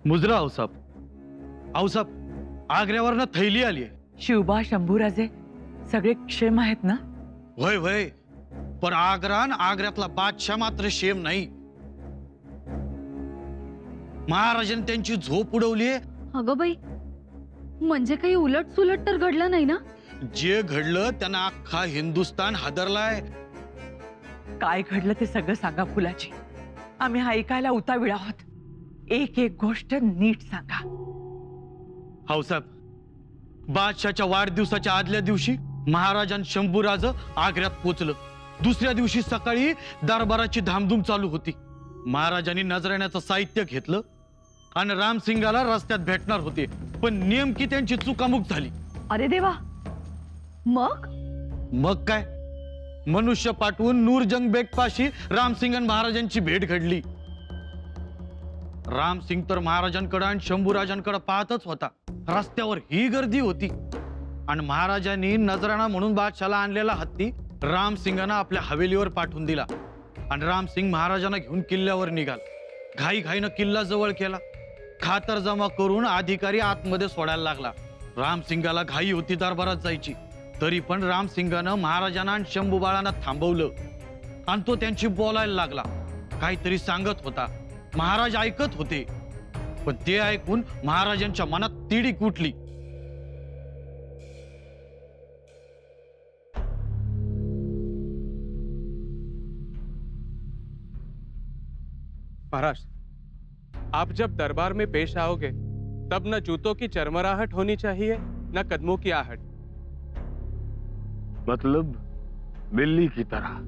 मुजरा आऊसाब आग्र्यावरनं थैली आली आहे। शिवबा शंभूराजे सगळे क्षेम आहेत ना? वय वय, पण आग्र्यातला बादशाह मात्र शेम नाही। महाराजांनी त्यांची झोप उडवली। अगं बाई, म्हणजे काही उलट सुलट तर घडलं नाही ना? जे घडलं त्यांना अख्खा हिंदुस्तान हादरलाय। काय घडलं ते सगळं सांगा फुलाची, आम्ही ऐकायला उतावीळ आहोत। एक एक गोष्ट नीट सांगा। हाऊसाहेब, बादशाच्या वाढदिवसाच्या आदल्या दिवशी महाराजां शंभूराज आग्र्यात पोचलं। दुसऱ्या दिवशी सकाळी दरबाराची धामधूम चालू होती। महाराजांनी नजराण्याचं साहित्य घेतलं आणि रामसिंगाला रस्त्यात भेटणार होते, पण नेमकी त्यांची चुकामुक झाली। अरे देवा, मग काय, मनुष्य पाठवून नूरजंग बेग पाशी रामसिंगन महाराजांची भेट घडली। रामसिंग तर महाराजांकडे आणि शंभूराजांकडे पाहतच होता। रस्त्यावर ही गर्दी होती आणि महाराजांनी नजराणा म्हणून बादशाला आणलेला हत्ती रामसिंगानं आपल्या हवेलीवर पाठवून दिला आणि रामसिंग महाराजांना घेऊन किल्ल्यावर निघाला। घाईघाईनं किल्ला जवळ केला। खातर जमा करून अधिकारी आतमध्ये सोडायला लागला। रामसिंगाला घाई होती दरबारात जायची, तरी पण रामसिंगानं महाराजांना आणि शंभूबाळांना थांबवलं आणि तो त्यांची बोलायला लागला। काहीतरी सांगत होता, महाराज ऐकत होते, पण ते ऐकून महाराजांच्या मनात तिडीक उठली। महाराज, आप जब दरबार में पेश आओगे तब न जूतों की चरमराहट होनी चाहिए न कदमों की आहट। मतलब बिल्ली की तरह?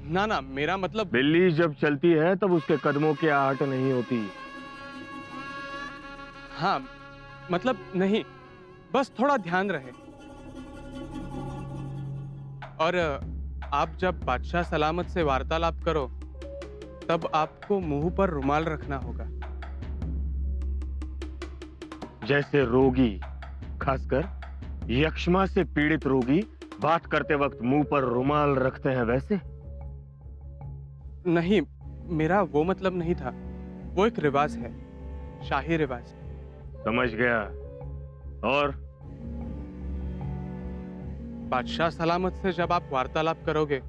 ना ना, मेरा मतलब बिल्ली जब चलती है तब उसके कदमों की आहट नहीं होती। हाँ, मतलब नहीं, बस थोड़ा ध्यान रहे। और आप जब बादशाह सलामत से वार्तालाप करो तब आपको मुंह पर रुमाल रखना होगा। जैसे रोगी, खासकर यक्ष्मा से पीड़ित रोगी बात करते वक्त मुंह पर रुमाल रखते हैं, वैसे? नहीं, मेरा वो मतलब नहीं था। वो एक रिवाज है, शाही रिवाज। समझ गया। और बादशाह सलामत से जब आप वार्तालाप करोगे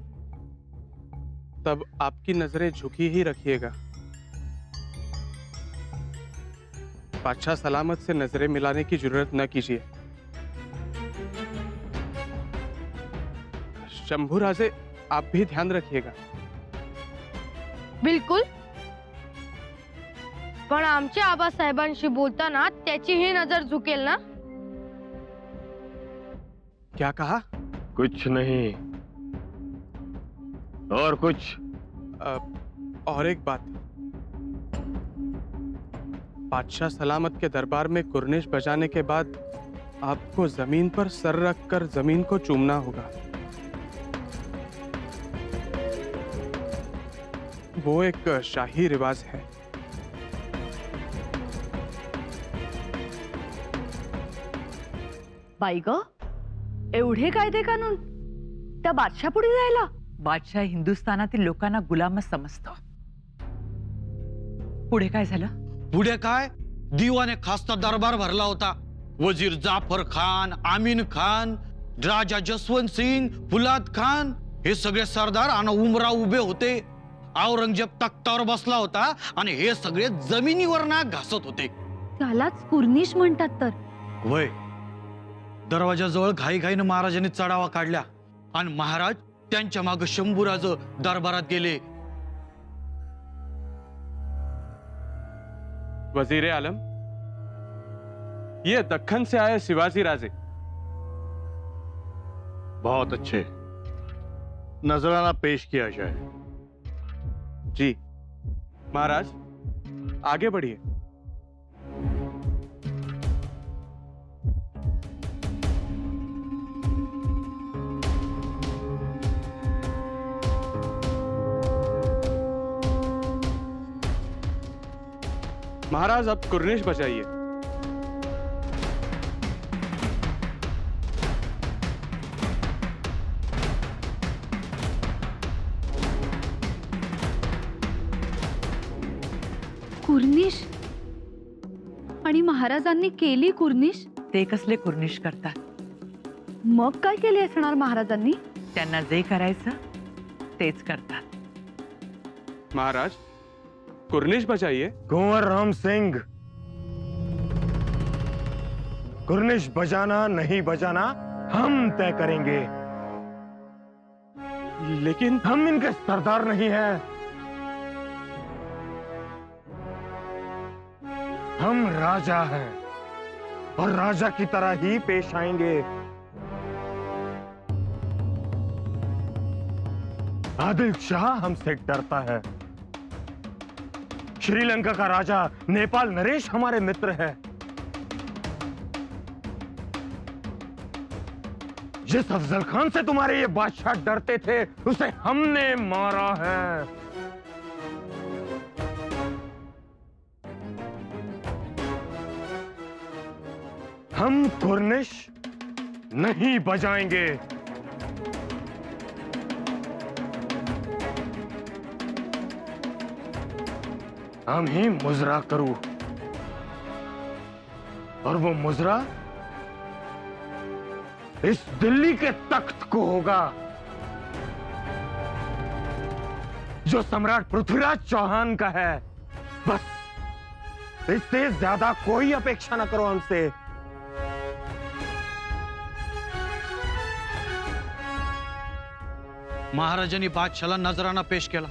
तब आपकी नजरें झुकी ही रखिएगा। बादशाह सलामत से नजरें मिलाने की जरूरत न कीजिए। शंभूराजे, आप भी ध्यान रखिएगा। बिलकुल, पण आमच्या आबासाहेबांशी बोलताना त्याचीही नजर झुकेल ना? क्या कहा? कुछ नहीं। और कुछ? और एक बात, बादशाह सलामत के दरबार में कुर्निश बजाने के बाद आपको जमीन पर सर रखकर जमीन को चूमना होगा। वो एक शाही रिवाज है। बाई ग, एवढे कायदे कानून त्या बादशाह पुढे जायला? बादशाह हिंदुस्थानातील लोकांना गुलामच समजतो। पुढे काय झालं? पुढे काय, दिवाने खासचा दरबार भरला होता। वजीर जाफर खान, आमीन खान, राजा जसवंत सिंग, फुलाद खान हे सगळे सरदार आणि उमराव उभे होते। औरंगजेब तख्तावर बसला होता आणि हे सगळे जमिनीवर नाक घासत होते। त्यालाच कुर्निश म्हणतात तर? वय, दरवाजाजवळ घाईघाईनं महाराजांनी चढावा काढल्या आणि महाराज त्यांच्या मागे शंभूराज दरबारात गेले। वजीर आलम, ये दक्खन से आए शिवाजी राजे। बहुत अच्छे, नजराना पेश किया जाए। जी महाराज, आगे बढ़िए। महाराज, अब कुर्निश बजाइए। कुर्निश आणि महाराजांनी केली कुर्निश. ते कसले कुर्निश करतात? मग काय केले असणार महाराजांनी? त्यांना जे करायचं तेच करतात. महाराज, कुर्निश बजाइए. कुंवर राम सिंह, कुर्निश बजाना नहीं बजाना हम तय करेंगे. लेकिन हम इनके सरदार नहीं हैं. हम राजा हैं और राजा की तरह ही पेश आएंगे. आदिल शाह हमसे डरता है. श्रीलंका का राजा नेपाल नरेश हमारे मित्र है. जिस अफजल खान से तुम्हारे ये बादशाह डरते थे उसे हमने मारा है. हम कुर्निश नहीं बजाएंगे. हम ही मुजरा करूं और वो मुजरा इस दिल्ली के तख्त को होगा जो सम्राट पृथ्वीराज चौहान का है. बस इससे ज्यादा कोई अपेक्षा ना करो हमसे. महाराजांनी बादशाला नजराना पेश केला.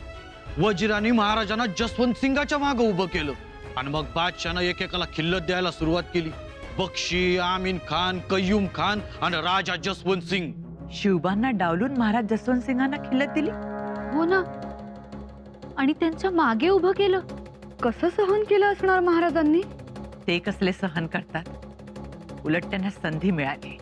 वजिरांनी महाराजांना जसवंत सिंगाच्या मागे उभं केलं आणि मग बादशानं एकेकाला खिल्लत द्यायला सुरुवात केली. बक्षी, आमीन खान, कय्यूम खान आणि राजा जसवंत सिंग. शिवबांना डावलून महाराज जसवंत सिंगांना खिल्लत दिली. हो ना. आणि त्यांच्या मागे उभं केलं. कसं सहन केलं असणार महाराजांनी? ते कसले सहन करतात? उलट त्यांना संधी मिळाली.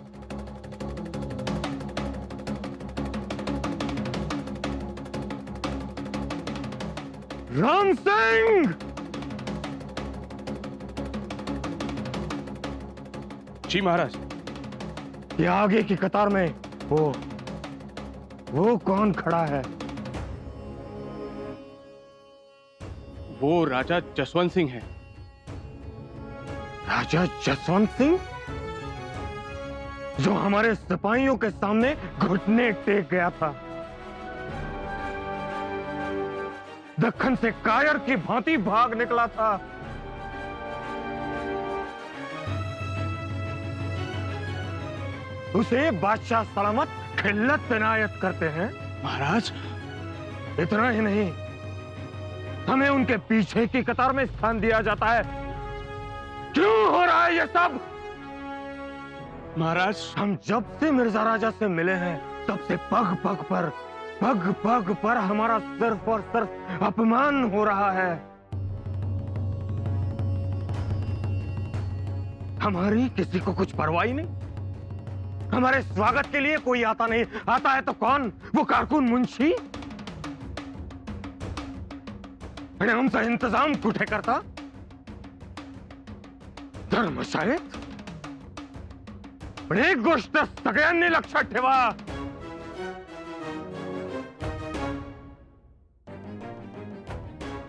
राम सिंह, जी महाराज. ये आगे की कतार में वो कौन खड़ा है? वो राजा जसवंत सिंह है. राजा जसवंत सिंह जो हमारे सिपाहियों के सामने घुटने टेक गया था. दक्खन से कायर की भांति भाग निकला था. उसे बादशाह सलामत खिल्लत इनायत करते हैं. महाराज, इतना ही नहीं, हमें उनके पीछे की कतार में स्थान दिया जाता है. क्यों हो रहा है ये सब? महाराज, हम जब से मिर्जा राजा से मिले हैं तब से पग पग पर हमारा सिर्फ और सिर्फ अपमान हो रहा है. हमारी किसी को कुछ परवाह ही नहीं. हमारे स्वागत के लिए कोई आता नहीं. आता है तो कौन? वो कारकुन मुंशी. आणि आमचा इंतजाम कुठे करता? धर्मशाळेत. पण एक गोष्ट सगळ्यांनी लक्षात ठेवा.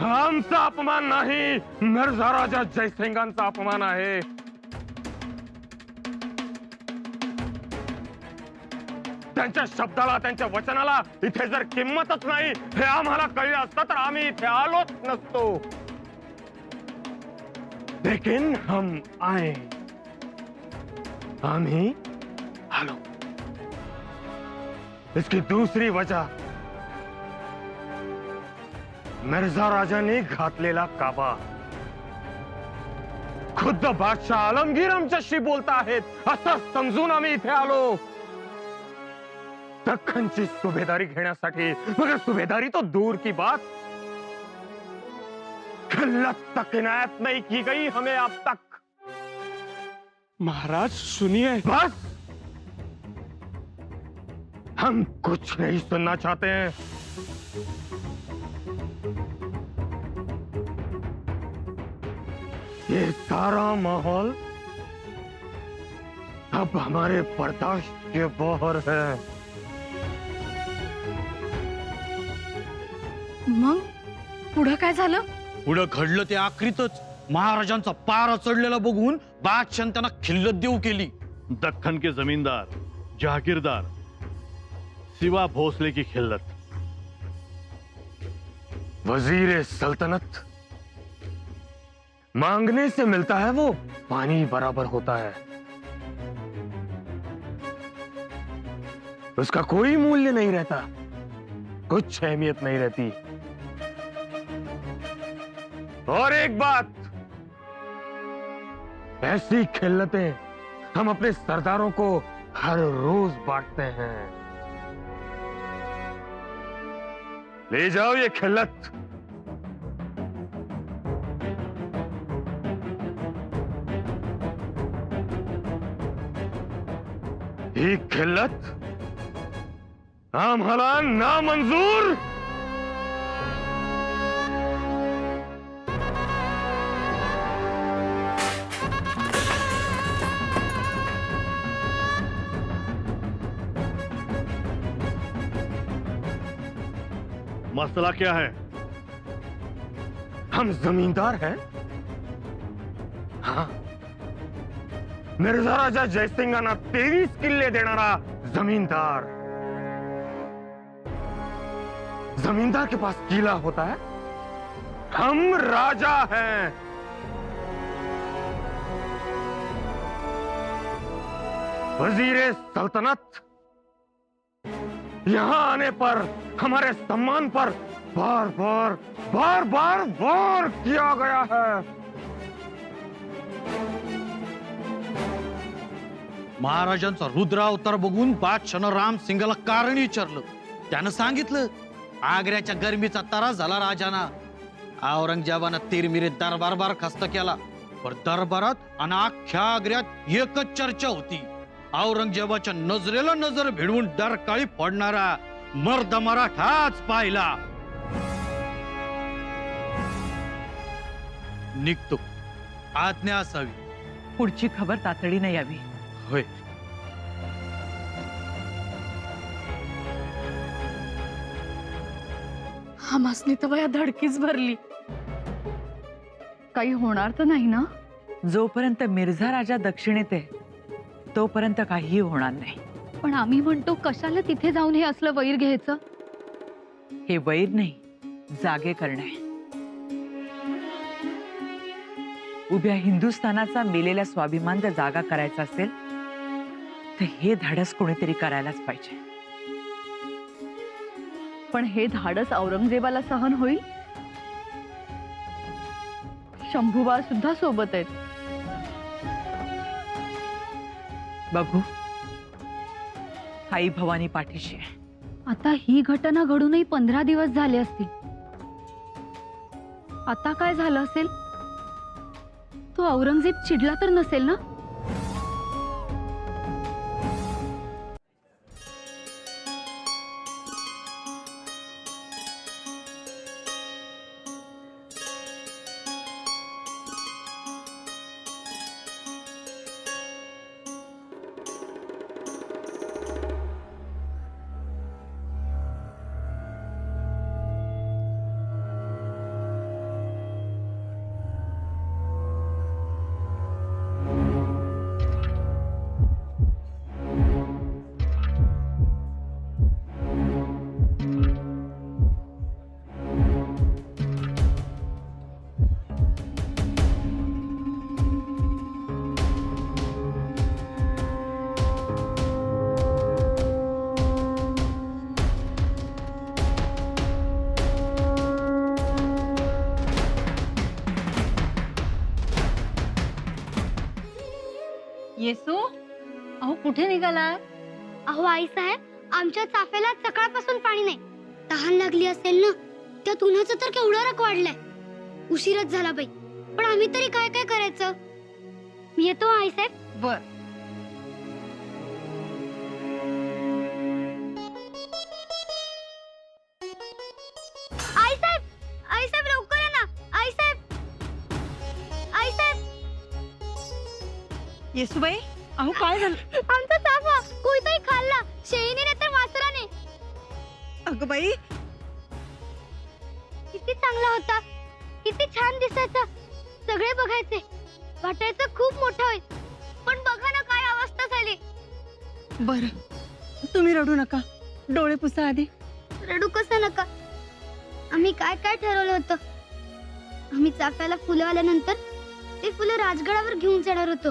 आमचा अपमान नाही, मिर्झा राजा जयसिंगांचा अपमान आहे. त्यांच्या शब्दाला, त्यांच्या वचनाला इथे जर किंमतच नाही हे आम्हाला कळलं असतं तर आम्ही इथे आलोच नसतो. लेकिन हम आए. आम्ही आलो. इसकी दूसरी वजह मिर्झा राजाने घातलेला काबा. खुद्द बादशाह आलमगीर आमच्याशी बोलता आहेत असं समजून आम्ही इथे आलो. दख्खनची सुभेदारी घेण्यासाठी. मगर सुभेदारी तो दूर की बात, खिल्लत तक इनायत नहीं की गई हमें अब तक. महाराज सुनिए. बस, हम कुछ नहीं सुनना चाहते हैं. ये सारा माहौल अब हमारे बर्दाश्त के बाहर है. मग पुढं काय झालं? पुढं घडलं ते आखरीतच महाराजांचा पारा चढलेला बघून बादशाह त्यांना खिल्लत देऊ केली. दक्खन के जमींदार जहागीरदार सिवा भोसले की खिल्लत. वजीर सल्तनत मांगने से मिलता है वो पानी बराबर होता है, उसका कोई मूल्य नहीं रहता, कुछ अहमियत नहीं रहती. और एक बात, ऐसी खिल्लतें हम अपने सरदारों को हर रोज बांटते हैं. ले जाओ ये खिल्लत. ही खिल्लत आम्हाला नामंजूर. मसला क्या है? हम जमींदार हैं. हाँ, मिर्झा राजा जयसिंगांना 23 किल्ले देणारा जमींदार. जमींदार के पास किला होता है, हम राजा हैं. वजीरे सल्तनत यहां आने पर हमारे सम्मान पर बार बार वार किया गया है. महाराजांचा रुद्र अवतार बघून बादशाहनं राम सिंगला कारण विचारलं. त्यानं सांगितलं आग्र्याच्या गरमीचा त्रास झाला राजाना. औरंगजेबानं तिरमिरे दरबार बरखास्त केला. पण दरबारात आणि अख्ख्या आग्र्यात एकच चर्चा होती, औरंगजेबाच्या नजरेला नजर भिडवून डरकाळी फोडणारा मर्द मराठाच पाहिला. निघतो, आज्ञा असावी. पुढची खबर तातडीने यावी. होय. आम्हासनी तर वया धडकीच भरली. काही होणार तर नाही ना? जोपर्यंत मिर्झा राजा दक्षिणेत आहे तोपर्यंत काहीही होणार नाही. पण आम्ही म्हणतो कशाला तिथे जाऊन हे असलं वैर घ्यायचं? हे वैर नाही, जागे करणे. उभ्या हिंदुस्थानाचा मेलेला स्वाभिमान जर जागा करायचा असेल तर हे धाडस कोणीतरी करायलाच पाहिजे. पण हे धाडस औरंगजेबाला सहन होईल? शंभूबा सुद्धा सोबत आहेत. बघू, आई भवानी पाठीशी आहे. आता ही घटना घडूनही 15 दिवस झाले असतील. आता काय झालं असेल? तो औरंगजेब चिडला तर नसेल ना? येसू, अहो कुठे निघालाय? अहो आई साहेब, आमच्या चाफ्याला सकाळपासून पाणी नाही. तहान लागली असेल ना? त्यात उन्हाचं तर केवढं रक वाढलंय. उशीरच झाला बाई, पण आम्ही तरी काय काय करायचं? मी येतो आई साहेब. बर. आई साहेब लवकर या ना. आई साहेब. येसूबाई, अहो काय झालं? आमचा चाफा कोणीतरी खाल्ला, शेळीने नाही तर वासराने. अगं बाई, किती चांगला होता. किती छान दिसायचं. सगळे बघायचे, वाटायचं खूप मोठं होईल. पण बघा ना काय अवस्था झाली. बरं तुम्ही रडू नका, डोळे पुसा आधी. रडू कसं नका. आम्ही काय काय ठरवलं होतं. आम्ही चाफ्याला फुलं आल्यानंतर ते फुलं राजगडावर घेऊन जाणार होतो.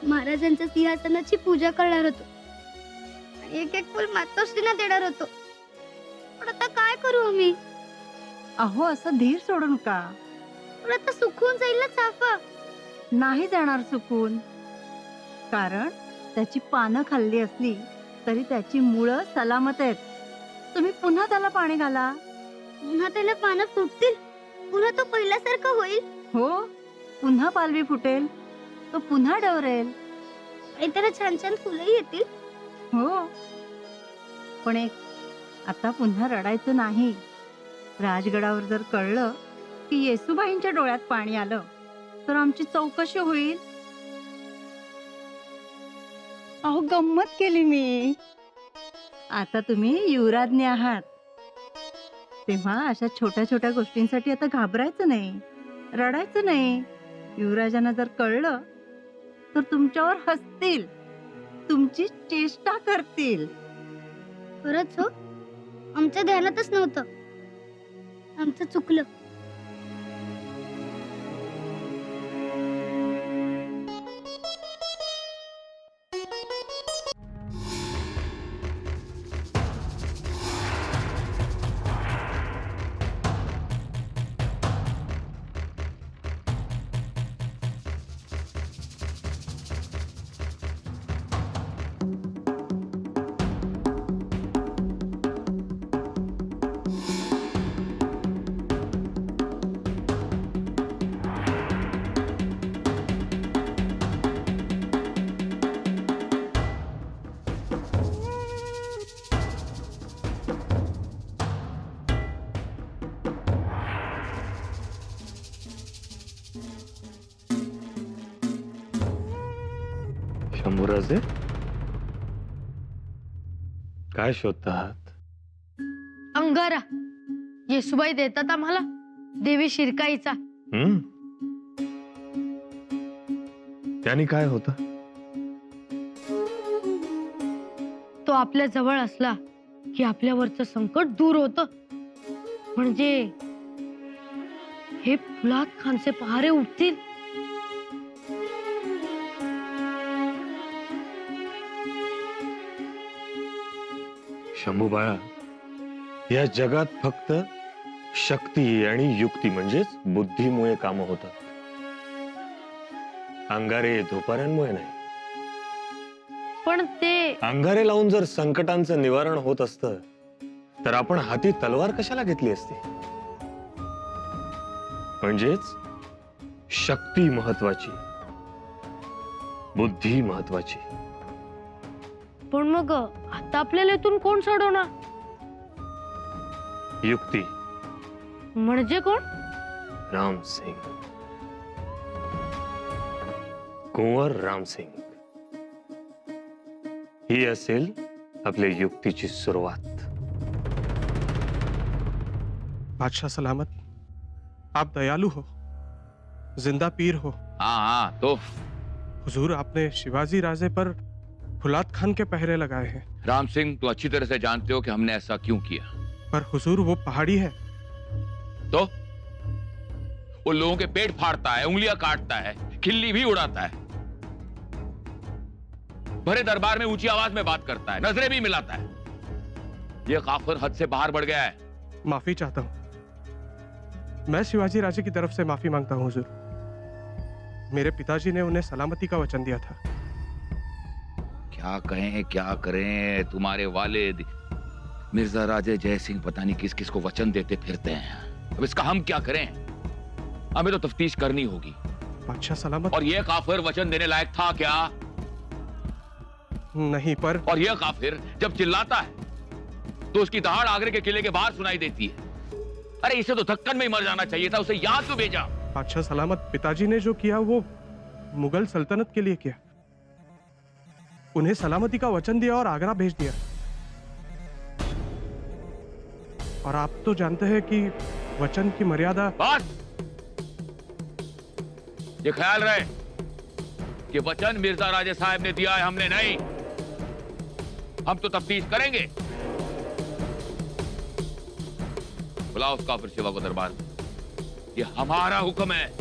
महाराजांच्या सिंहासनाची पूजा करणार होतो. आणि एक एक फुल मातोश्रींना देणार होतो. पण आता काय करू आम्ही. अहो असं धीर सोडू नका. पण आता सुकून जाईल ना चाफा. नाही जाणार चुकून, कारण त्याची पानं खाल्ली असली तरी त्याची मुळं सलामत आहेत. तुम्ही पुन्हा त्याला पाणी घाला. पुन्हा त्याला पानं फुटतील. पुन्हा तो पहिल्यासारखं होईल. हो, पुन्हा पालवी फुटेल, तो पुन्हा डवरेल. आणि त्याला छान छान फुलंही येतील. हो, पण एक, आता पुन्हा रडायचं नाही. राजगडावर जर कळलं की येसूबाईंच्या डोळ्यात पाणी आलं तर आमची चौकशी होईल. अहो गंमत केली मी. आता तुम्ही युवराज्ञी आहात, तेव्हा अशा छोट्या छोट्या गोष्टींसाठी आता घाबरायचं नाही, रडायचं नाही. युवराजांना जर कळलं तर तुमच्यावर हसतील, तुमची चेष्टा करतील. खरंच हो, आमच्या ध्यानातच नव्हतं. आमचं चुकलं. शंभूराजे, काय शोधता आहात? अंगारा येसुबाई देतात आम्हाला देवी शिरकाईचा. त्याने काय होतं? तो आपल्या जवळ असला की आपल्यावरचं संकट दूर होतं. म्हणजे हे फुलाद खानचे पहारे उठतील. शंभू बाळा, या जगात फक्त शक्ती आणि युक्ती म्हणजेच बुद्धीमुळे काम होतात. अंगारे धोपाऱ्यांमुळे नाही. पण ते अंगारे लावून जर संकटांचं निवारण होत असतं तर आपण हाती तलवार कशाला घेतली असती? म्हणजेच शक्ती महत्वाची, बुद्धी महत्वाची. पण मग आता आपल्याला इथून कोण सोडवणार? युक्ती. म्हणजे कोण? राम सिंग, कुंवर राम सिंग. ही असेल आपल्या युक्तीची सुरुवात. बादशाह सलामत, आप दयालु हो, जिंदा पीर हो. हाँ हाँ, तो हुजूर, आपने शिवाजी राजे पर फुलाद खान के पहरे लगाए हैं. राम सिंह, तो अच्छी तरह से जानते हो कि हमने ऐसा क्यों किया. पर हुजूर, वो पहाड़ी है. तो वो लोगों के पेट फाड़ता है, उंगलियां काटता है, खिल्ली भी उड़ाता है, भरे दरबार में ऊंची आवाज में बात करता है, नजरें भी मिलाता है. ये काफिर हद से बाहर बढ़ गया है. माफी चाहता हूँ. मैं शिवाजी राजे की तरफ से माफी मांगता हूँ हुजूर. मेरे पिताजी ने उन्हें सलामती का वचन दिया था. क्या कहें क्या करें, तुम्हारे वालिद मिर्जा राजे जय सिंह पता नहीं किस किस को वचन देते फिरते हैं. अब इसका हम क्या करें? हमें तो तफ्तीश करनी होगी. बादशाह सलामत. और ये काफिर वचन देने लायक था क्या? नहीं, पर और यह काफिर जब चिल्लाता है तो उसकी दहाड़ आगरे के किले के बाहर सुनाई देती है. अरे इसे तो दक्कन में ही मर जाना चाहिए था, उसे यहाँ क्यों भेजा? बादशाह सलामत, पिताजी ने जो किया वो मुगल सल्तनत के लिए किया. उन्हें सलामती का वचन दिया और आगरा भेज दिया. और आप तो जानते हैं कि वचन की मर्यादा। बस ये ख्याल रहे कि वचन मिर्जा राजे साहब ने दिया है, हमने नहीं। हम तो तफ्तीश करेंगे। बुलाओ उस काफिर शिवा को दरबार में। ये हमारा हुक्म है।